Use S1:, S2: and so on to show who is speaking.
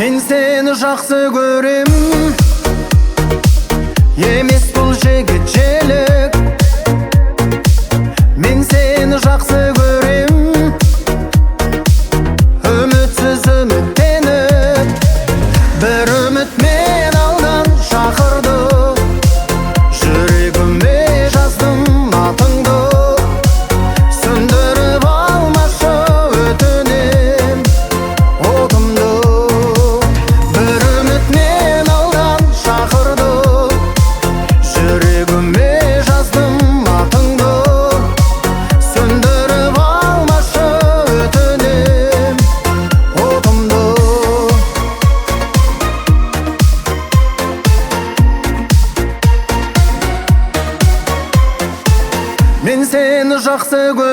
S1: Мен сені жақсы көрем, емес бұл жігіт желік. Мен сені жақсы көрем, үмітсіз үміттеніп, бір үміт мен алдан шақырды. Жүрегіме жаздым атыңды, сөндіріп алмашы өтінем отымды. Бір үміт мен алдан шақырды, жүрегіме жаздым атыңды, сөндіріп алмашы өтінем отымды. Мен сені жақсы көрем,